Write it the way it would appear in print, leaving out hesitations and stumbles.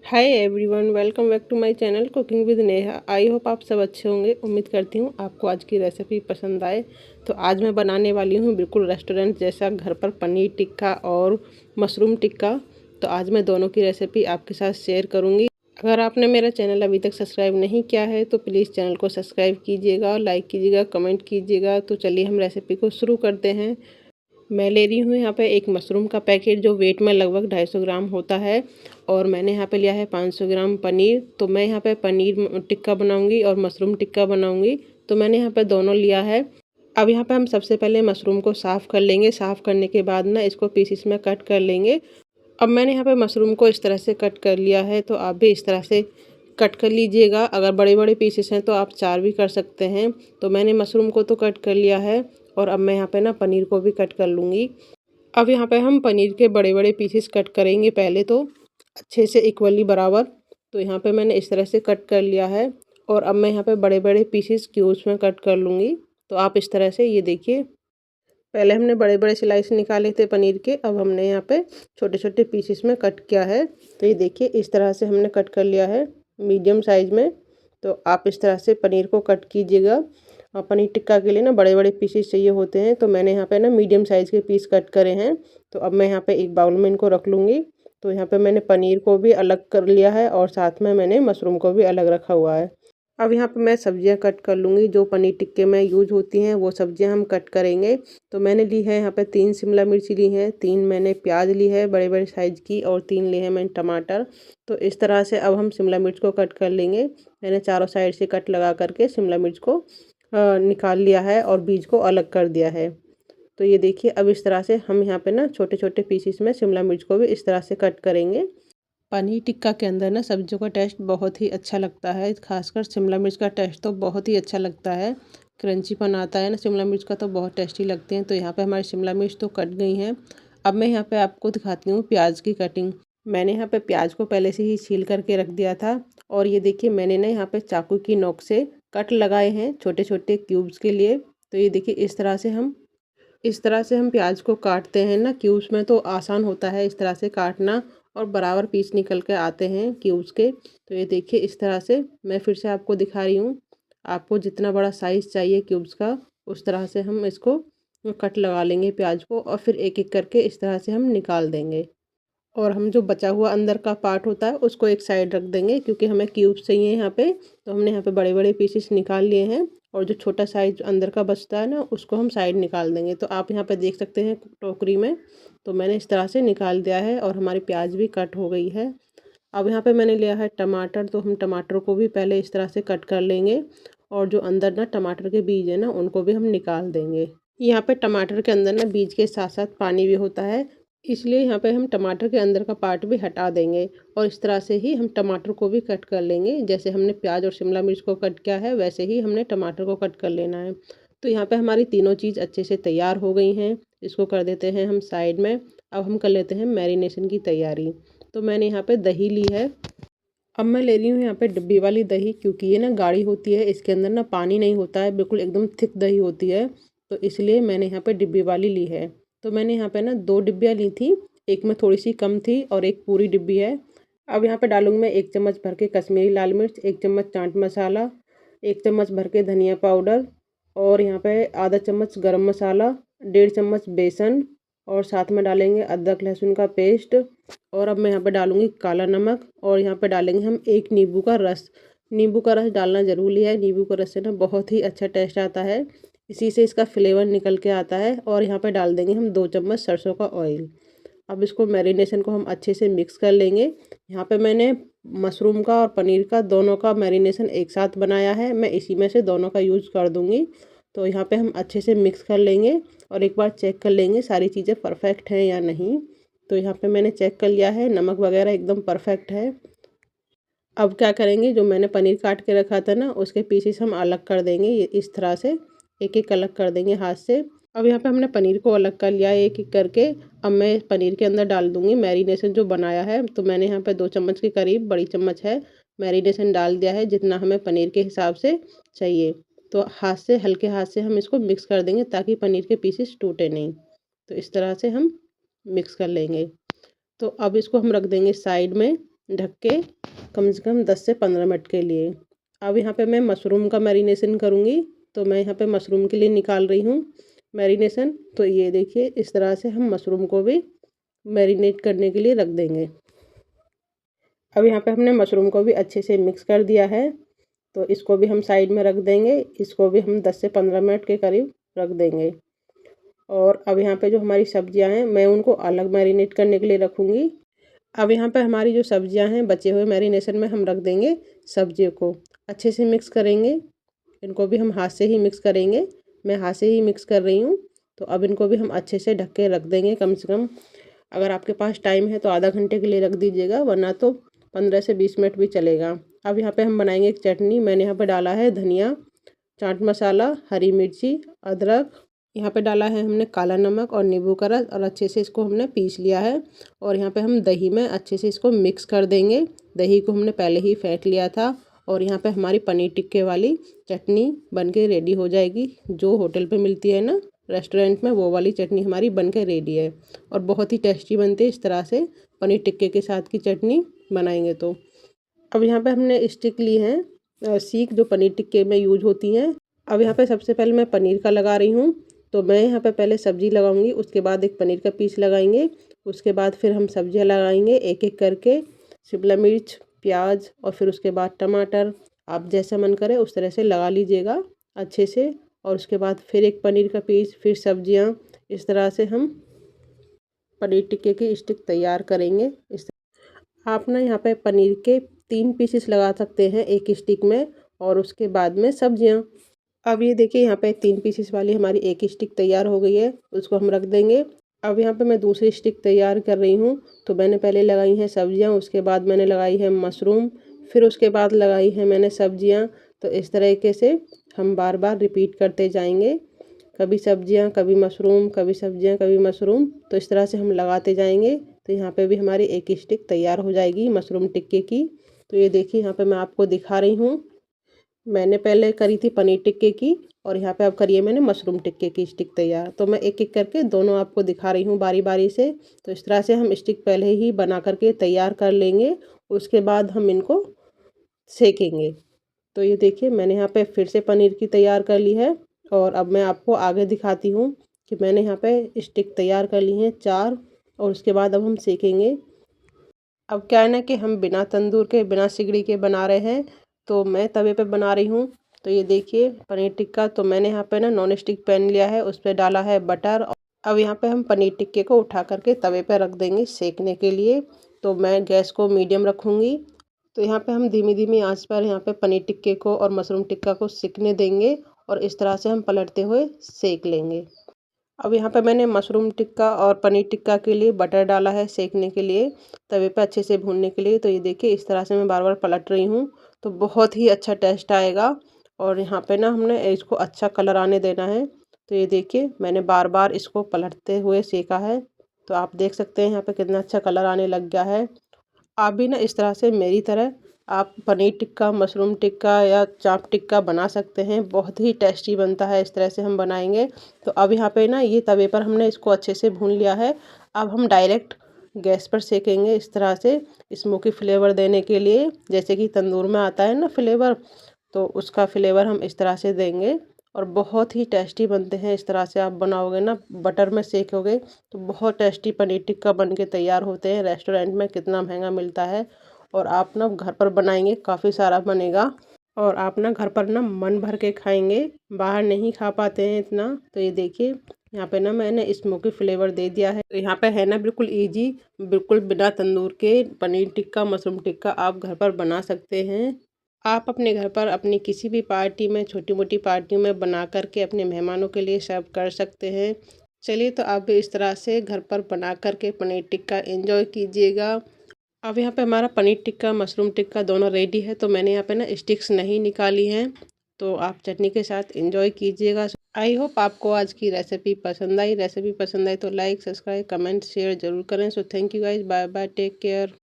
Hi everyone, welcome back to my channel cooking with Neha. I hope आप सब अच्छे होंगे। उम्मीद करती हूँ आपको आज की रेसिपी पसंद आए। तो आज मैं बनाने वाली हूँ बिल्कुल रेस्टोरेंट जैसा घर पर पनीर टिक्का और मशरूम टिक्का। तो आज मैं दोनों की रेसिपी आपके साथ शेयर करूँगी। अगर आपने मेरा चैनल अभी तक सब्सक्राइब नहीं किया है तो प्लीज़ चैनल को सब्सक्राइब कीजिएगा, लाइक कीजिएगा, कमेंट कीजिएगा। तो चलिए हम रेसिपी को शुरू करते हैं। मैं ले रही हूँ यहाँ पे एक मशरूम का पैकेट जो वेट में लगभग 250 ग्राम होता है। और मैंने यहाँ पे लिया है 500 ग्राम पनीर। तो मैं यहाँ पे पनीर टिक्का बनाऊंगी और मशरूम टिक्का बनाऊंगी। तो मैंने यहाँ पे दोनों लिया है। अब यहाँ पे हम सबसे पहले मशरूम को साफ़ कर लेंगे। साफ़ करने के बाद ना इसको पीसेस में कट कर लेंगे। अब मैंने यहाँ पे मशरूम को इस तरह से कट कर लिया है, तो आप भी इस तरह से कट कर लीजिएगा। अगर बड़े बड़े पीसेस हैं तो आप 4 भी कर सकते हैं। तो मैंने मशरूम को तो कट कर लिया है और अब मैं यहाँ पे ना पनीर को भी कट कर लूँगी। अब यहाँ पे हम पनीर के बड़े बड़े पीसेस कट करेंगे पहले तो अच्छे से इक्वली बराबर। तो यहाँ पे मैंने इस तरह से कट कर लिया है और अब मैं यहाँ पे बड़े बड़े पीसेस क्यूब्स में कट कर लूँगी। तो आप इस तरह से ये देखिए, पहले हमने बड़े बड़े स्लाइस निकाले थे पनीर के, अब हमने यहाँ पे छोटे छोटे पीसेस में कट किया है। तो ये देखिए इस तरह से हमने कट कर लिया है मीडियम साइज़ में। तो आप इस तरह से पनीर को कट कीजिएगा। और पनीर टिक्का के लिए ना बड़े बड़े पीसेस चाहिए होते हैं, तो मैंने यहाँ पे ना मीडियम साइज़ के पीस कट करे हैं। तो अब मैं यहाँ पे एक बाउल में इनको रख लूँगी। तो यहाँ पे मैंने पनीर को भी अलग कर लिया है और साथ में मैंने मशरूम को भी अलग रखा हुआ है। अब यहाँ पे मैं सब्जियां कट कर लूँगी। जो पनीर टिक्के में यूज होती हैं वो सब्जियां हम कट करेंगे। तो मैंने ली है यहाँ पे 3 शिमला मिर्ची ली है, 3 मैंने प्याज ली है बड़े बड़े साइज़ की, और 3 लिए हैं मैंने टमाटर। तो इस तरह से अब हम शिमला मिर्च को कट कर लेंगे। मैंने चारों साइड से कट लगा करके शिमला मिर्च को निकाल लिया है और बीज को अलग कर दिया है। तो ये देखिए अब इस तरह से हम यहाँ पे ना छोटे छोटे पीसीस में शिमला मिर्च को भी इस तरह से कट करेंगे। पनीर टिक्का के अंदर ना सब्जियों का टेस्ट बहुत ही अच्छा लगता है, खासकर शिमला मिर्च का टेस्ट तो बहुत ही अच्छा लगता है। क्रंचीपन आता है ना शिमला मिर्च का, तो बहुत टेस्टी लगते हैं। तो यहाँ पे हमारी शिमला मिर्च तो कट गई हैं। अब मैं यहाँ पे आपको दिखाती हूँ प्याज की कटिंग। मैंने यहाँ पे प्याज को पहले से ही छील करके रख दिया था। और ये देखिए मैंने ना यहाँ पे चाकू की नोक से कट लगाए हैं छोटे छोटे क्यूब्स के लिए। तो ये देखिए इस तरह से हम प्याज को काटते हैं ना क्यूब्स में, तो आसान होता है इस तरह से काटना और बराबर पीस निकल के आते हैं क्यूब्स के। तो ये देखिए इस तरह से मैं फिर से आपको दिखा रही हूँ। आपको जितना बड़ा साइज़ चाहिए क्यूब्स का उस तरह से हम इसको कट लगा लेंगे प्याज को, और फिर एक एक करके इस तरह से हम निकाल देंगे। और हम जो बचा हुआ अंदर का पार्ट होता है उसको एक साइड रख देंगे, क्योंकि हमें क्यूब्स चाहिए यहाँ पे। तो हमने यहाँ पे बड़े बड़े पीसेस निकाल लिए हैं और जो छोटा साइज अंदर का बचता है ना उसको हम साइड निकाल देंगे। तो आप यहाँ पे देख सकते हैं टोकरी में, तो मैंने इस तरह से निकाल दिया है और हमारी प्याज भी कट हो गई है। अब यहाँ पे मैंने लिया है टमाटर, तो हम टमाटर को भी पहले इस तरह से कट कर लेंगे और जो अंदर ना टमाटर के बीज है ना उनको भी हम निकाल देंगे। यहाँ पे टमाटर के अंदर ना बीज के साथ साथ पानी भी होता है, इसलिए यहाँ पे हम टमाटर के अंदर का पार्ट भी हटा देंगे। और इस तरह से ही हम टमाटर को भी कट कर लेंगे। जैसे हमने प्याज और शिमला मिर्च को कट किया है वैसे ही हमने टमाटर को कट कर लेना है। तो यहाँ पे हमारी तीनों चीज़ अच्छे से तैयार हो गई हैं। इसको कर देते हैं हम साइड में। अब हम कर लेते हैं मैरिनेशन की तैयारी। तो मैंने यहाँ पे दही ली है। अब मैं ले रही हूँ यहाँ पे डिब्बी वाली दही, क्योंकि ये ना गाढ़ी होती है, इसके अंदर ना पानी नहीं होता है, बिल्कुल एकदम थिक दही होती है। तो इसलिए मैंने यहाँ पे डिब्बी वाली ली है। तो मैंने यहाँ पे ना 2 डिब्बियाँ ली थी, एक में थोड़ी सी कम थी और एक पूरी डिब्बी है। अब यहाँ पे डालूंगी मैं 1 चम्मच भर के कश्मीरी लाल मिर्च, 1 चम्मच चाट मसाला, 1 चम्मच भर के धनिया पाउडर, और यहाँ पे आधा चम्मच गरम मसाला, 1.5 चम्मच बेसन, और साथ में डालेंगे अदरक लहसुन का पेस्ट। और अब मैं यहाँ पे डालूंगी काला नमक, और यहाँ पे डालेंगे हम 1 नींबू का रस। नींबू का रस डालना ज़रूरी है, नींबू का रस से ना बहुत ही अच्छा टेस्ट आता है, इसी से इसका फ्लेवर निकल के आता है। और यहाँ पे डाल देंगे हम 2 चम्मच सरसों का ऑयल। अब इसको मैरिनेशन को हम अच्छे से मिक्स कर लेंगे। यहाँ पे मैंने मशरूम का और पनीर का दोनों का मैरिनेशन एक साथ बनाया है, मैं इसी में से दोनों का यूज़ कर दूँगी। तो यहाँ पे हम अच्छे से मिक्स कर लेंगे और एक बार चेक कर लेंगे सारी चीज़ें परफेक्ट हैं या नहीं। तो यहाँ पे मैंने चेक कर लिया है, नमक वगैरह एकदम परफेक्ट है। अब क्या करेंगे, जो मैंने पनीर काट के रखा था ना उसके पीसेस हम अलग कर देंगे, ये इस तरह से एक एक अलग कर देंगे हाथ से। अब यहाँ पे हमने पनीर को अलग कर लिया है एक एक करके। अब मैं पनीर के अंदर डाल दूँगी मैरिनेशन जो बनाया है। तो मैंने यहाँ पे 2 चम्मच के करीब, बड़ी चम्मच है, मैरिनेशन डाल दिया है जितना हमें पनीर के हिसाब से चाहिए। तो हाथ से, हल्के हाथ से हम इसको मिक्स कर देंगे ताकि पनीर के पीसेस टूटे नहीं। तो इस तरह से हम मिक्स कर लेंगे। तो अब इसको हम रख देंगे साइड में ढक के। कम से कम 10 से 15 मिनट के लिए। अब यहाँ पे मैं मशरूम का मैरिनेशन करूँगी, तो मैं यहाँ पे मशरूम के लिए निकाल रही हूँ मैरिनेशन। तो ये देखिए इस तरह से हम मशरूम को भी मैरिनेट करने के लिए रख देंगे। अब यहाँ पे हमने मशरूम को भी अच्छे से मिक्स कर दिया है, तो इसको भी हम साइड में रख देंगे। इसको भी हम 10 से 15 मिनट के करीब रख देंगे। और अब यहाँ पे जो हमारी सब्जियाँ हैं मैं उनको अलग मैरिनेट करने के लिए रखूँगी। अब यहाँ पे हमारी जो सब्जियाँ हैं बचे हुए मैरिनेशन में हम रख देंगे सब्जियों को। अच्छे से मिक्स करेंगे, इनको भी हम हाथ से ही मिक्स करेंगे। मैं हाथ से ही मिक्स कर रही हूँ। तो अब इनको भी हम अच्छे से ढक के रख देंगे। कम से कम अगर आपके पास टाइम है तो आधा घंटे के लिए रख दीजिएगा, वरना तो 15 से 20 मिनट भी चलेगा। अब यहाँ पे हम बनाएंगे एक चटनी। मैंने यहाँ पे डाला है धनिया, चाट मसाला, हरी मिर्ची, अदरक, यहाँ पे डाला है हमने काला नमक और नींबू का रस, और अच्छे से इसको हमने पीस लिया है। और यहाँ पे हम दही में अच्छे से इसको मिक्स कर देंगे। दही को हमने पहले ही फेंट लिया था। और यहाँ पे हमारी पनीर टिक्के वाली चटनी बन के रेडी हो जाएगी। जो होटल पे मिलती है ना रेस्टोरेंट में, वो वाली चटनी हमारी बन के रेडी है। और बहुत ही टेस्टी बनती है इस तरह से पनीर टिक्के के साथ की चटनी बनाएंगे तो। अब यहाँ पे हमने स्टिक ली है सीख, जो पनीर टिक्के में यूज होती हैं। अब यहाँ पे सबसे पहले मैं पनीर का लगा रही हूँ। तो मैं यहाँ पे पहले सब्जी लगाऊंगी, उसके बाद एक पनीर का पीस लगाएंगे, उसके बाद फिर हम सब्जियाँ लगाएंगे एक एक करके। शिमला मिर्च, प्याज और फिर उसके बाद टमाटर, आप जैसा मन करे उस तरह से लगा लीजिएगा अच्छे से। और उसके बाद फिर एक पनीर का पीस, फिर सब्जियाँ। इस तरह से हम पनीर टिक्के की स्टिक तैयार करेंगे। आप ना यहाँ पे पनीर के 3 पीसेस लगा सकते हैं एक स्टिक में, और उसके बाद में सब्जियाँ। अब ये देखिए यहाँ पे 3 पीसेस वाली हमारी एक स्टिक तैयार हो गई है, उसको हम रख देंगे। अब यहाँ पे मैं दूसरी स्टिक तैयार कर रही हूँ। तो मैंने पहले लगाई हैं सब्जियाँ, उसके बाद मैंने लगाई है मशरूम, फिर उसके बाद लगाई है मैंने सब्जियाँ। तो इस तरीके से हम बार बार रिपीट करते जाएंगे, कभी सब्जियाँ कभी मशरूम, कभी सब्जियाँ कभी मशरूम। तो इस तरह से हम लगाते जाएंगे। तो यहाँ पे भी हमारी एक स्टिक तैयार हो जाएगी मशरूम टिक्के की। तो ये देखिए यहाँ पे मैं आपको दिखा रही हूँ। मैंने पहले करी थी पनीर टिक्के की, और यहाँ पे अब करिए मैंने मशरूम टिक्के की स्टिक तैयार। तो मैं एक एक करके दोनों आपको दिखा रही हूँ बारी बारी से। तो इस तरह से हम स्टिक पहले ही बना करके तैयार कर लेंगे, उसके बाद हम इनको सेकेंगे। तो ये देखिए मैंने यहाँ पे फिर से पनीर की तैयार कर ली है। और अब मैं आपको आगे दिखाती हूँ कि मैंने यहाँ पे स्टिक तैयार कर ली हैं 4, और उसके बाद अब हम सेकेंगे। अब क्या है ना कि हम बिना तंदूर के, बिना सिगड़ी के बना रहे हैं, तो मैं तवे पे बना रही हूँ। तो ये देखिए पनीर टिक्का, तो मैंने यहाँ पे ना नॉन स्टिक पैन लिया है, उस पर डाला है बटर। अब यहाँ पे हम पनीर टिक्के को उठा करके तवे पे रख देंगे सेकने के लिए। तो मैं गैस को मीडियम रखूँगी। तो यहाँ पे हम धीमी धीमी आंच पर यहाँ पे पनीर टिक्के को और मशरूम टिक्का को सिकने देंगे, और इस तरह से हम पलटते हुए सेक लेंगे। अब यहाँ पे मैंने मशरूम टिक्का और पनीर टिक्का के लिए बटर डाला है सेकने के लिए, तवे पे अच्छे से भूनने के लिए। तो ये देखिए इस तरह से मैं बार बार पलट रही हूँ, तो बहुत ही अच्छा टेस्ट आएगा। और यहाँ पे ना हमने इसको अच्छा कलर आने देना है। तो ये देखिए मैंने बार बार इसको पलटते हुए सेका है। तो आप देख सकते हैं यहाँ पे कितना अच्छा कलर आने लग गया है। आप भी ना इस तरह से मेरी तरह आप पनीर टिक्का, मशरूम टिक्का या चाप टिक्का बना सकते हैं। बहुत ही टेस्टी बनता है, इस तरह से हम बनाएंगे। तो अब यहाँ पे ना ये तवे पर हमने इसको अच्छे से भून लिया है। अब हम डायरेक्ट गैस पर सेकेंगे इस तरह से स्मोकी फ्लेवर देने के लिए, जैसे कि तंदूर में आता है ना फ्लेवर, तो उसका फ्लेवर हम इस तरह से देंगे। और बहुत ही टेस्टी बनते हैं इस तरह से आप बनाओगे ना, बटर में सेकोगे तो बहुत टेस्टी पनीर टिक्का बन के तैयार होते हैं। रेस्टोरेंट में कितना महंगा मिलता है, और आप ना घर पर बनाएंगे काफ़ी सारा बनेगा, और आप ना घर पर ना मन भर के खाएंगे, बाहर नहीं खा पाते हैं इतना। तो ये देखिए यहाँ पे ना मैंने स्मोकी फ्लेवर दे दिया है। तो यहाँ पे है ना बिल्कुल इजी, बिल्कुल बिना तंदूर के पनीर टिक्का, मशरूम टिक्का आप घर पर बना सकते हैं। आप अपने घर पर अपनी किसी भी पार्टी में, छोटी मोटी पार्टी में बना करके अपने मेहमानों के लिए सर्व कर सकते हैं। चलिए तो आप भी इस तरह से घर पर बना करके पनीर टिक्का एंजॉय कीजिएगा। अब यहाँ पे हमारा पनीर टिक्का, मशरूम टिक्का दोनों रेडी है। तो मैंने यहाँ पे ना स्टिक्स नहीं निकाली हैं, तो आप चटनी के साथ एंजॉय कीजिएगा। आई होप आपको आज की रेसिपी पसंद आई। रेसिपी पसंद आई तो लाइक, सब्सक्राइब, कमेंट, शेयर जरूर करें। So thank you guys, bye bye, take care.